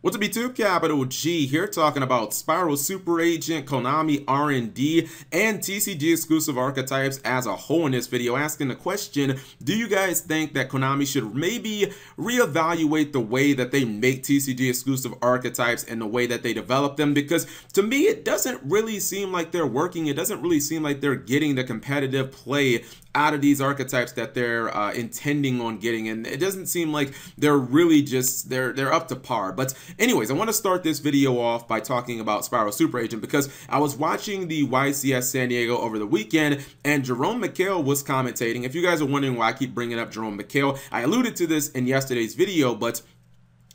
What's up, YouTube? Capital G here, talking about Spyral Super Agent, Konami R&D, and TCG exclusive archetypes as a whole in this video, asking the question, do you guys think that Konami should maybe reevaluate the way that they make TCG exclusive archetypes and the way that they develop them? Because to me, it doesn't really seem like they're working. It doesn't really seem like they're getting the competitive play out of these archetypes that they're intending on getting, and it doesn't seem like they're really just they're up to par. But anyways, I want to start this video off by talking about Spyral Super Agent because I was watching the YCS San Diego over the weekend, and Jerome McHale was commentating. If you guys are wondering why I keep bringing up Jerome McHale, I alluded to this in yesterday's video, but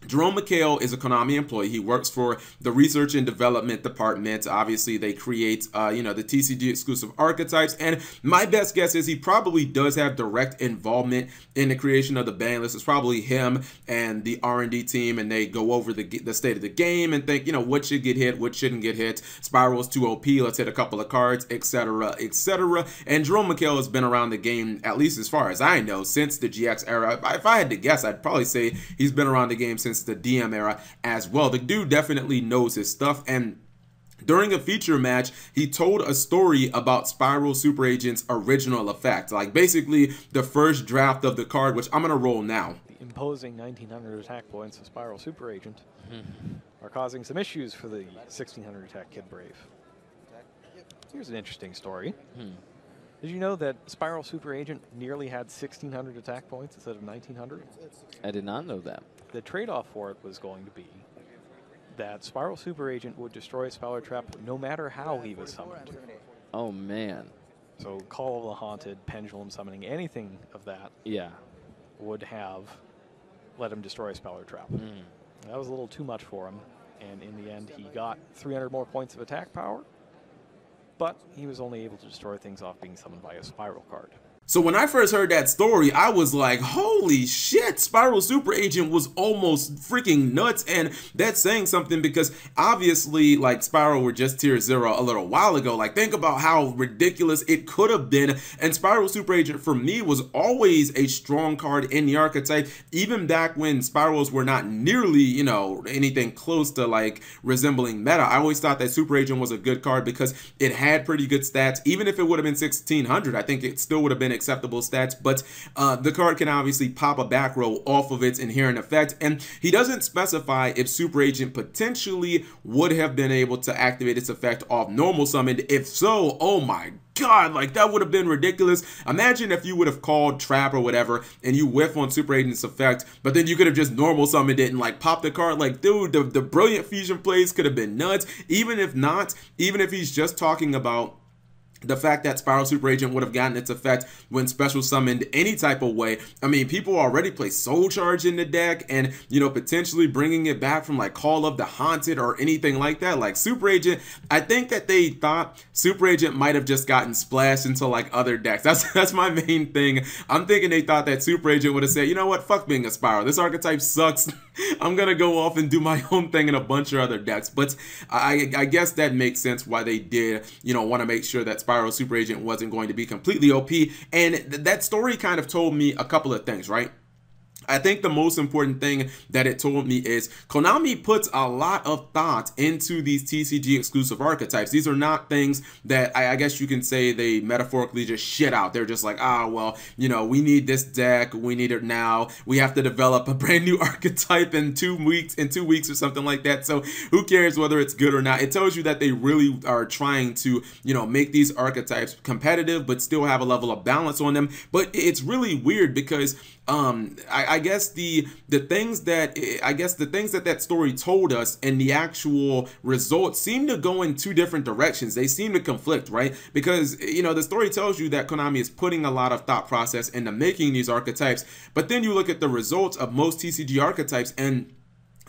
Jerome McHale is a Konami employee. He works for the research and development department. Obviously, they create, the TCG exclusive archetypes. And my best guess is he probably does have direct involvement in the creation of the ban list. It's probably him and the R&D team, and they go over the state of the game and think, what should get hit, what shouldn't get hit. Spyral's too OP. Let's hit a couple of cards, etc., etc. And Jerome McHale has been around the game, at least as far as I know, since the GX era. If I had to guess, I'd probably say he's been around the game since the DM era as well. The dude definitely knows his stuff, and during a feature match, he told a story about Spyral Super Agent's original effect, like basically the first draft of the card, which I'm gonna roll now. The imposing 1900 attack points of Spyral Super Agent are causing some issues for the 1600 attack Kid Brave. Here's an interesting story. Did you know that Spyral Super Agent nearly had 1600 attack points instead of 1900? I did not know that. The trade-off for it was going to be that Spyral Super Agent would destroy Spyral Trap no matter how he was summoned. Oh, man. So Call of the Haunted, Pendulum Summoning, anything of that would have let him destroy Spyral Trap. That was a little too much for him, and in the end he got 300 more points of attack power, but he was only able to destroy things off being summoned by a Spyral card. So when I first heard that story, I was like, holy shit, Spyral Super Agent was almost freaking nuts. And that's saying something because obviously, like, Spyral were just tier 0 a little while ago. Like, think about how ridiculous it could have been. And Spyral Super Agent, for me, was always a strong card in the archetype, even back when Spyrals were not nearly, anything close to, like, resembling meta. I always thought that Super Agent was a good card because it had pretty good stats. Even if it would have been 1600, I think it still would have been acceptable stats, but the card can obviously pop a back row off of its inherent effect, and he doesn't specify if Super Agent potentially would have been able to activate its effect off normal summoned. If so, oh my God, like that would have been ridiculous. Imagine if you would have called Trap or whatever and you whiff on Super Agent's effect, but then you could have just normal summoned it and like popped the card. Like, dude, the brilliant fusion plays could have been nuts. Even if not, even if he's just talking about the fact that Spyral Super Agent would have gotten its effect when special summoned any type of way. I mean, people already play Soul Charge in the deck, and, potentially bringing it back from like Call of the Haunted or anything like that. Like Super Agent, I think that they thought Super Agent might have just gotten splashed into like other decks. That's my main thing. I'm thinking they thought that Super Agent would have said, you know what, fuck being a Spyral. This archetype sucks. I'm gonna go off and do my own thing in a bunch of other decks. But I guess that makes sense why they did, want to make sure that Spyral Super Agent wasn't going to be completely OP. And that story kind of told me a couple of things, right? I think the most important thing that it told me is Konami puts a lot of thought into these TCG exclusive archetypes. These are not things that I guess you can say they metaphorically just shit out. They're just like, well, we need this deck. We need it now. We have to develop a brand new archetype in 2 weeks or something like that. So who cares whether it's good or not? It tells you that they really are trying to, make these archetypes competitive, but still have a level of balance on them. But it's really weird because I guess the things that story told us and the actual results seem to go in two different directions. They seem to conflict, right? Because the story tells you that Konami is putting a lot of thought process into making these archetypes, but then you look at the results of most TCG archetypes, and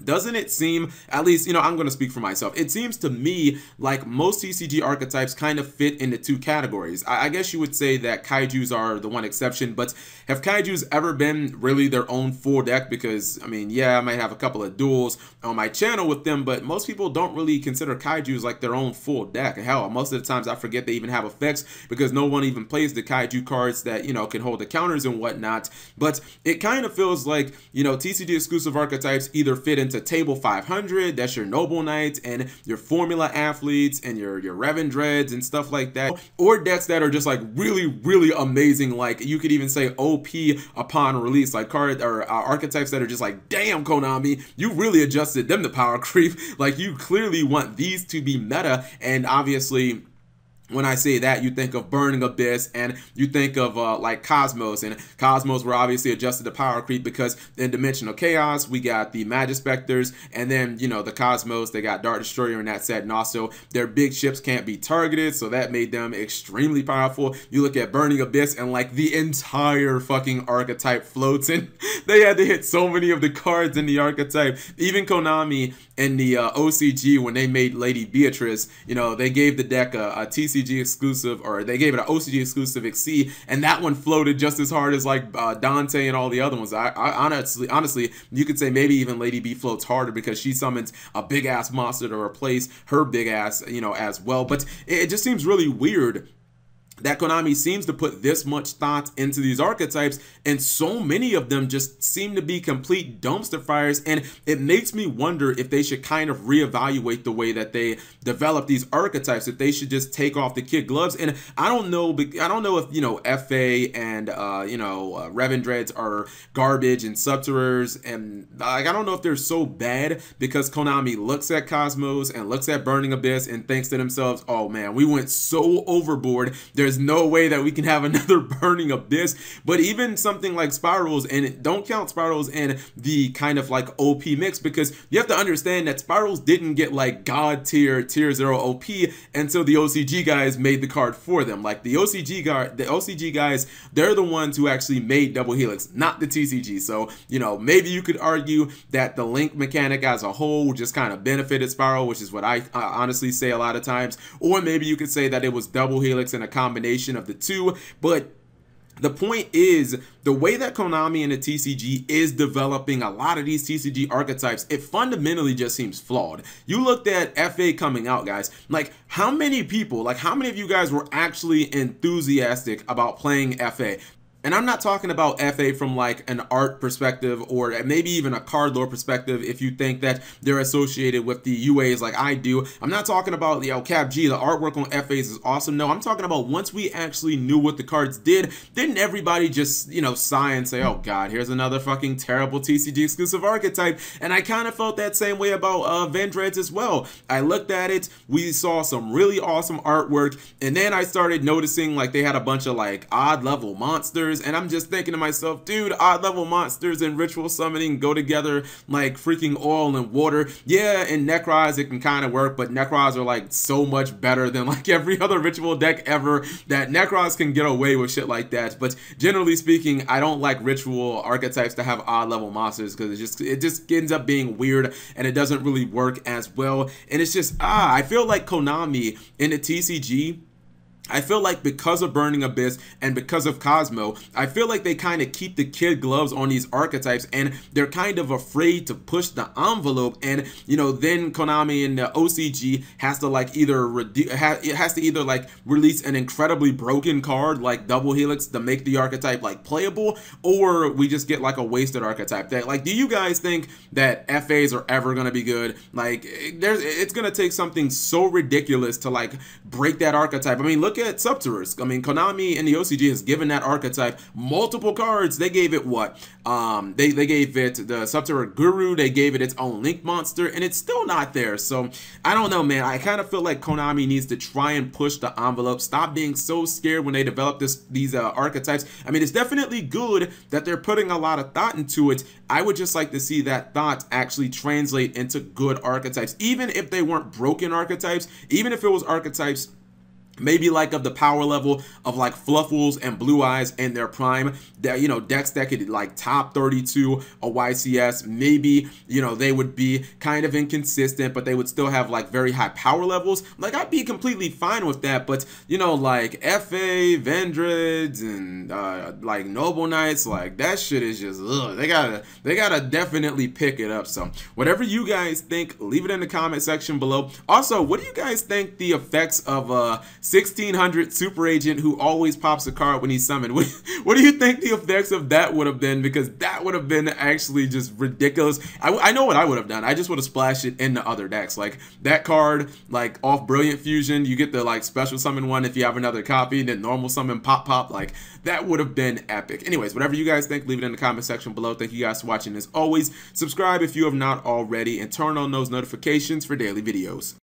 doesn't it seem, at least, I'm going to speak for myself, it seems to me like most TCG archetypes kind of fit into two categories. I guess you would say that Kaijus are the one exception, but have Kaijus ever been really their own full deck? Because, I mean, yeah, I might have a couple of duels on my channel with them, but most people don't really consider Kaijus like their own full deck. Hell, most of the times I forget they even have effects because no one even plays the Kaiju cards that, can hold the counters and whatnot. But it kind of feels like, TCG exclusive archetypes either fit into Table 500. That's your Noble Knights and your Formula Athletes and your Revan Dreads and stuff like that. Or decks that are just like really, really amazing. Like you could even say OP upon release, like card or archetypes that are just like, damn, Konami, you really adjusted them to power creep. Like you clearly want these to be meta, and obviously when I say that, you think of Burning Abyss and you think of like Cosmos, and Cosmos were obviously adjusted to power creep because in Dimensional Chaos we got the Magispectors, and then you know the Cosmos, they got Dark Destroyer in that set, and also their big ships can't be targeted, so that made them extremely powerful. You look at Burning Abyss and like the entire fucking archetype floats, and they had to hit so many of the cards in the archetype. Even Konami in the OCG, when they made Lady Beatrice, you know, they gave the deck a TCG exclusive, or they gave it an OCG exclusive XC, and that one floated just as hard as like Dante and all the other ones. I honestly, you could say maybe even Lady B floats harder because she summons a big ass monster to replace her big ass, you know, as well. But it just seems really weird that Konami seems to put this much thought into these archetypes, and so many of them just seem to be complete dumpster fires, and it makes me wonder if they should kind of reevaluate the way that they develop these archetypes, if they should just take off the kid gloves. And I don't know if, you know, FA and you know, Revan Dreads are garbage and Subterrors, and like I don't know if they're so bad because Konami looks at Cosmos and looks at Burning Abyss and thinks to themselves, oh man, we went so overboard, there's no way that we can have another Burning Abyss. But even something like Spirals, and don't count Spirals in the kind of like OP mix, because you have to understand that Spirals didn't get like God tier 0 OP until the OCG guys made the card for them. Like the OCG guys, they're the ones who actually made Double Helix, not the TCG. So, you know, maybe you could argue that the link mechanic as a whole just kind of benefited Spyral, which is what I honestly say a lot of times. Or maybe you could say that it was Double Helix and a combination of the two. But the point is, the way that Konami and the TCG is developing a lot of these TCG archetypes, it fundamentally just seems flawed. You looked at FA coming out, guys. Like, how many people, like how many of you guys were actually enthusiastic about playing FA? And I'm not talking about FA from like an art perspective or maybe even a card lore perspective if you think that they're associated with the UAs like I do. I'm not talking about, you know, Cap G, the artwork on FAs is awesome. No, I'm talking about once we actually knew what the cards did, didn't everybody just, you know, sigh and say, oh god, here's another fucking terrible TCG exclusive archetype? And I kind of felt that same way about Vendreads as well. I looked at it, we saw some really awesome artwork, and then I started noticing like they had a bunch of like odd level monsters. And I'm just thinking to myself, dude, odd level monsters and ritual summoning go together like freaking oil and water. Yeah, in Necroz it can kind of work, but Necroz are like so much better than like every other ritual deck ever that Necroz can get away with shit like that. But generally speaking, I don't like ritual archetypes to have odd level monsters because it just ends up being weird and it doesn't really work as well. And it's just, I feel like Konami in the TCG, I feel like because of Burning Abyss and because of Cosmo, I feel like they kind of keep the kid gloves on these archetypes, and they're kind of afraid to push the envelope. And you know, then Konami and the OCG has to like either like release an incredibly broken card like Double Helix to make the archetype like playable, or we just get like a wasted archetype. That like, do you guys think that FAs are ever gonna be good? Like, it's gonna take something so ridiculous to like break that archetype. I mean, look at Subterrors. I mean, Konami and the OCG has given that archetype multiple cards. They gave it what? They gave it the Subterror Guru. They gave it its own Link monster, and it's still not there. So I don't know, man. I kind of feel like Konami needs to try and push the envelope. Stop being so scared when they develop these archetypes. I mean, it's definitely good that they're putting a lot of thought into it. I would just like to see that thought actually translate into good archetypes, even if they weren't broken archetypes, even if it was archetypes maybe like of the power level of like Fluffles and Blue Eyes in their prime, that, you know, decks that could like top 32 a YCS. Maybe, you know, they would be kind of inconsistent, but they would still have like very high power levels. Like, I'd be completely fine with that. But, you know, like FA, Vendreads, and like Noble Knights, like that shit is just, ugh. They gotta definitely pick it up. So whatever you guys think, leave it in the comment section below. Also, what do you guys think the effects of 1600 Super Agent who always pops a card when he's summoned. What do you think the effects of that would have been? Because that would have been actually just ridiculous. I know what I would have done. I just would have splashed it into other decks. Like that card, like off Brilliant Fusion, you get the like special summon one if you have another copy, and then normal summon pop. Like that would have been epic. Anyways, whatever you guys think, leave it in the comment section below. Thank you guys for watching. As always, subscribe if you have not already, and turn on those notifications for daily videos.